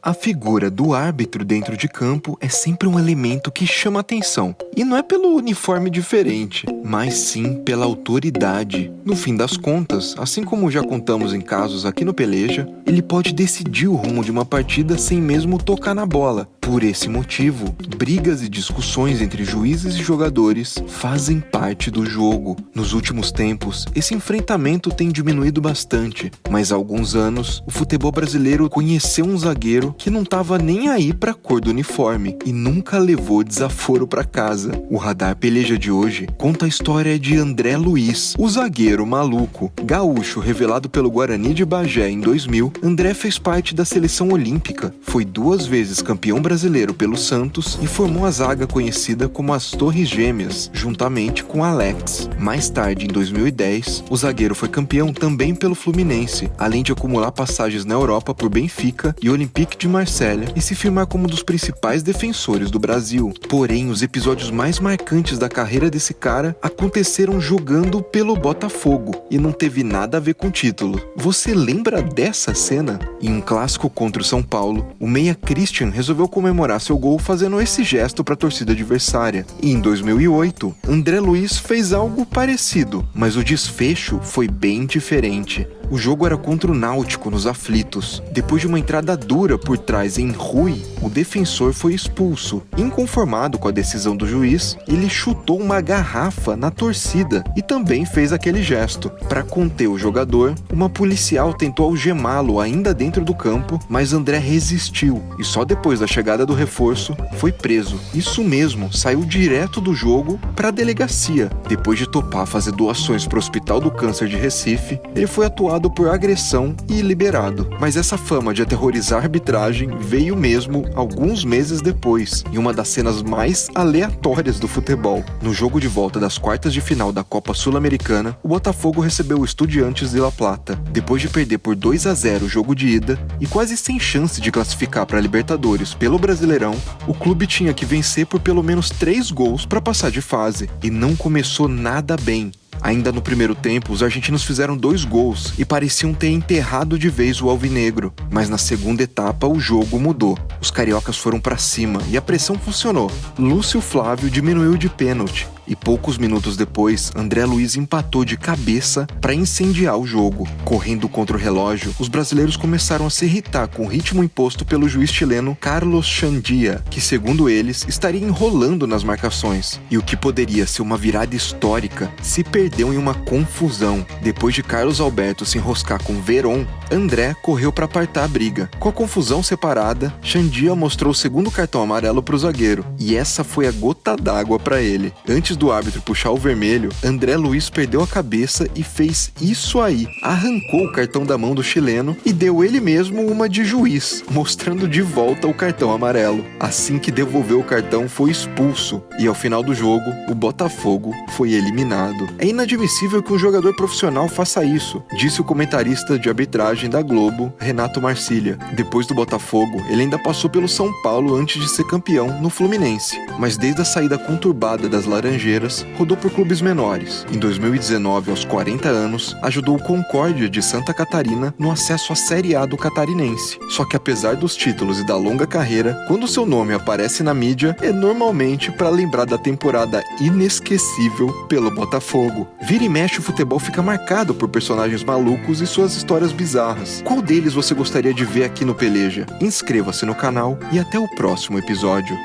A figura do árbitro dentro de campo é sempre um elemento que chama atenção. E não é pelo uniforme diferente, mas sim pela autoridade. No fim das contas, assim como já contamos em casos aqui no Peleja, ele pode decidir o rumo de uma partida sem mesmo tocar na bola. Por esse motivo, brigas e discussões entre juízes e jogadores fazem parte do jogo. Nos últimos tempos, esse enfrentamento tem diminuído bastante, mas há alguns anos, o futebol brasileiro conheceu um zagueiro que não estava nem aí pra cor do uniforme e nunca levou desaforo pra casa. O Radar Peleja de hoje conta a história de André Luiz, o zagueiro maluco. Gaúcho revelado pelo Guarani de Bagé em 2000, André fez parte da seleção olímpica, foi 2 vezes campeão brasileiro pelo Santos e formou a zaga conhecida como as Torres Gêmeas, juntamente com Alex. Mais tarde, em 2010, o zagueiro foi campeão também pelo Fluminense, além de acumular passagens na Europa por Benfica e Olympique de Marselha e se firmar como um dos principais defensores do Brasil. Porém, os episódios mais marcantes da carreira desse cara aconteceram jogando pelo Botafogo e não teve nada a ver com o título. Você lembra dessa cena? Em um clássico contra o São Paulo, o meia Christian resolveu comemorar seu gol fazendo esse gesto para a torcida adversária. E em 2008, André Luiz fez algo parecido, mas o desfecho foi bem diferente. O jogo era contra o Náutico nos aflitos. Depois de uma entrada dura por trás em Rui, o defensor foi expulso. Inconformado com a decisão do juiz, ele chutou uma garrafa na torcida e também fez aquele gesto. Para conter o jogador, uma policial tentou algemá-lo ainda dentro do campo, mas André resistiu e só depois da chegada do reforço foi preso. Isso mesmo, saiu direto do jogo para a delegacia. Depois de topar fazer doações para o Hospital do Câncer de Recife, ele foi atuado por agressão e liberado. Mas essa fama de aterrorizar a arbitragem veio mesmo alguns meses depois, em uma das cenas mais aleatórias do futebol. No jogo de volta das quartas de final da Copa Sul-Americana, o Botafogo recebeu o Estudiantes de La Plata. Depois de perder por 2-0 o jogo de ida e quase sem chance de classificar para a Libertadores pelo Brasileirão, o clube tinha que vencer por pelo menos 3 gols para passar de fase, e não começou nada bem. Ainda no primeiro tempo, os argentinos fizeram 2 gols e pareciam ter enterrado de vez o alvinegro, mas na segunda etapa o jogo mudou. Os cariocas foram para cima e a pressão funcionou. Lúcio Flávio diminuiu de pênalti e poucos minutos depois, André Luiz empatou de cabeça para incendiar o jogo. Correndo contra o relógio, os brasileiros começaram a se irritar com o ritmo imposto pelo juiz chileno Carlos Chandia, que segundo eles, estaria enrolando nas marcações. E o que poderia ser uma virada histórica se perdeu em uma confusão. Depois de Carlos Alberto se enroscar com Veron, André correu para apartar a briga. Com a confusão separada, Chandia mostrou o segundo cartão amarelo para o zagueiro, e essa foi a gota d'água para ele. Antes do árbitro puxar o vermelho, André Luiz perdeu a cabeça e fez isso aí. Arrancou o cartão da mão do chileno e deu ele mesmo uma de juiz, mostrando de volta o cartão amarelo. Assim que devolveu o cartão, foi expulso. E ao final do jogo, o Botafogo foi eliminado. É inadmissível que um jogador profissional faça isso, disse o comentarista de arbitragem da Globo, Renato Marcília. Depois do Botafogo, ele ainda passou pelo São Paulo antes de ser campeão no Fluminense. Mas desde a saída conturbada das Laranjeiras, rodou por clubes menores. Em 2019, aos 40 anos, ajudou o Concórdia de Santa Catarina no acesso à Série A do Catarinense. Só que apesar dos títulos e da longa carreira, quando seu nome aparece na mídia, é normalmente para lembrar da temporada inesquecível pelo Botafogo. Vira e mexe, o futebol fica marcado por personagens malucos e suas histórias bizarras. Qual deles você gostaria de ver aqui no Peleja? Inscreva-se no canal e até o próximo episódio.